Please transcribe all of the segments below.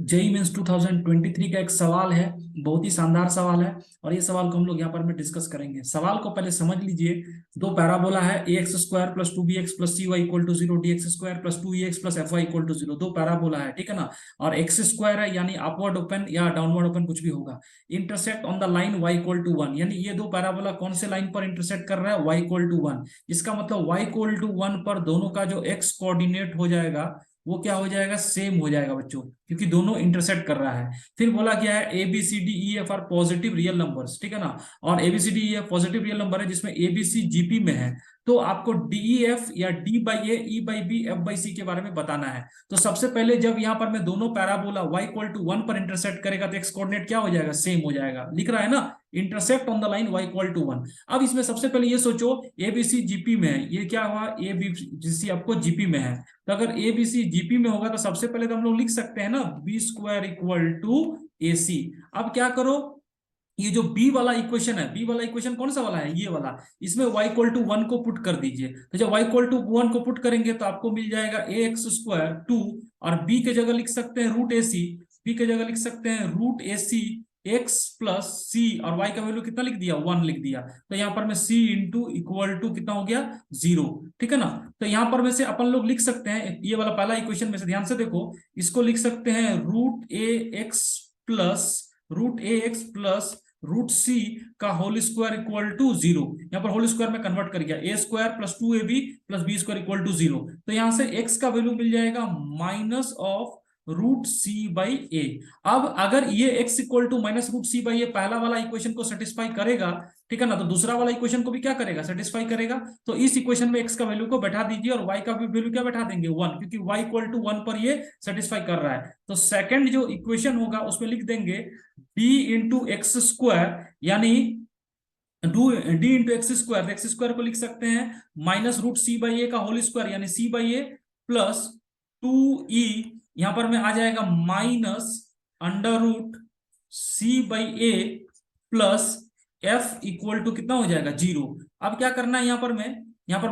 JEE mains 2023 का एक सवाल है। बहुत ही शानदार सवाल है और ये सवाल को हम लोग यहाँ पर में डिस्कस करेंगे। सवाल को पहले समझ लीजिए। दो पैराबोला है, a x square plus two b x plus c y equal to zero, d x square plus two e x plus f y equal to zero. दो पैराबोला है, ठीक है ना। और एक्स स्क्वायर है यानी अपवर्ड ओपन या downward open कुछ भी होगा। Intersect on the line y equal to one, यानी ये दो पैराबोला कौन से लाइन पर इंटरसेक्ट कर रहा है, वाई इक्वल टू वन। इसका मतलब वाई इक्वल टू वन पर दोनों का जो एक्स कोऑर्डिनेट हो जाएगा वो क्या हो जाएगा, सेम हो जाएगा बच्चों, क्योंकि दोनों इंटरसेक्ट कर रहा है। फिर बोला क्या है, A B C D E F are positive real numbers, ठीक है ना। और A B C D E F positive real number है जिसमें ए बी सी जीपी में है। तो आपको डीई एफ या d by A, E by b, f by c के बारे में बताना है। तो सबसे पहले जब यहाँ पर मैं दोनों parabola y equal to one पर इंटरसेक्ट करेगा तो एक्स कोऑर्डिनेट क्या हो जाएगा, सेम हो जाएगा। लिख रहा है ना, intersect on the line y equal to one. अब इसमें सबसे पहले ये सोचो, ए बी सी जीपी में है, ये क्या हुआ, ए बी सी आपको जीपी में है। तो अगर ए बी सी जीपी में होगा तो सबसे पहले तो हम लोग लिख सकते हैं ना, बी स्क्वायर इक्वल टू ए सी। अब क्या करो, ये जो बी वाला इक्वेशन है, बी वाला इक्वेशन कौन सा वाला है, ये वाला, इसमें y इक्वल टू वन को पुट कर दीजिए। तो जब y इक्वल टू वन को पुट करेंगे तो आपको मिल जाएगा ए एक्स स्क्वायर टू, और b के जगह लिख सकते हैं रूट ए सी, b के जगह लिख सकते हैं रूट ए सी एक्स प्लस सी, और y का वैल्यू कितना लिख दिया, वन लिख दिया। तो यहाँ पर में c इंटू इक्वल टू कितना हो गया, जीरो, ठीक है ना। तो यहाँ पर में से अपन लोग लिख सकते हैं, ये वाला पहला इक्वेशन में से ध्यान से देखो, इसको लिख सकते हैं root a x plus root c का whole square equal to zero. यहाँ पर होल स्क्वायर में कन्वर्ट कर गया, a square plus two a b plus b square equal to zero. तो यहां से एक्स का वैल्यू मिल जाएगा minus of root C by a. अब अगर ये x equal to minus root C by a पहला वाला इक्वेशन को सेटिस्फाई करेगा, ठीक है ना, तो दूसरा वाला इक्वेशन को भी क्या करेगा, सेटिस्फाई करेगा। तो इस इक्वेशन में x का वैल्यू को बैठा दीजिए और y का भी वैल्यू क्या बैठा देंगे, वन, क्योंकि y इक्वल टू वन पर ये सेटिस्फाई कर रहा है। तो सेकंड जो इक्वेशन होगा उसमें लिख देंगे d इंटू एक्स स्क्वायर, यानी D into x square, x square को लिख सकते हैं minus root C by A का होल स्क्वायर, यानी C by A plus two E, यहां पर में आ जाएगा minus under root C by A plus F equal to कितना हो जाएगा, जीरो। अब क्या करना है, यहाँ पर मैं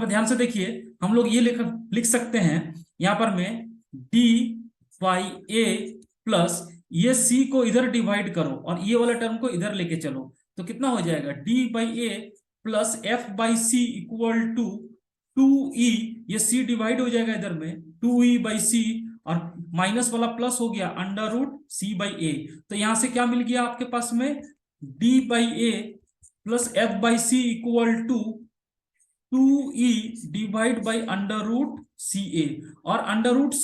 ध्यान से देखिए, हम लोग ये लिख सकते हैं यहाँ पर में डी बाई ए प्लस ये सी को इधर डिवाइड करो और ये वाला टर्म को इधर लेके चलो, तो कितना हो जाएगा, D by A plus F by C equal to two e, ये सी डिवाइड हो जाएगा इधर में, टू ई बाई सी, और माइनस वाला प्लस हो गया under root C by a. तो यहां से क्या मिल गया आपके पास में, d by A plus F by C equal to two e divide by under root c a, और अंडर रूट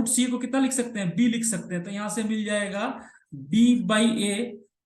सी को कितना लिख सकते हैं, बी लिख सकते हैं। तो यहां से मिल जाएगा D by A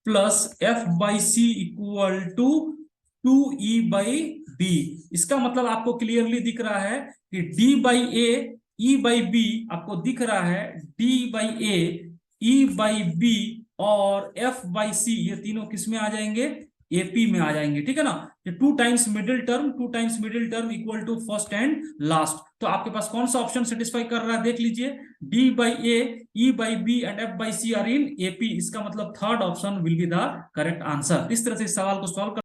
plus F by C equal to two E by B. इसका मतलब आपको क्लियरली दिख रहा है कि D by A E by B आपको दिख रहा है, D by A E by B और एफ बाई सी, ये तीनों किस में आ जाएंगे, एपी में आ जाएंगे, ठीक है ना। Two times middle term equal to first and last. तो आपके पास कौन सा ऑप्शन सेटिस्फाई कर रहा है, देख लीजिए, D by A E by B and F by C are in AP. इसका मतलब third option will be the correct answer. इस तरह से इस सवाल को सॉल्व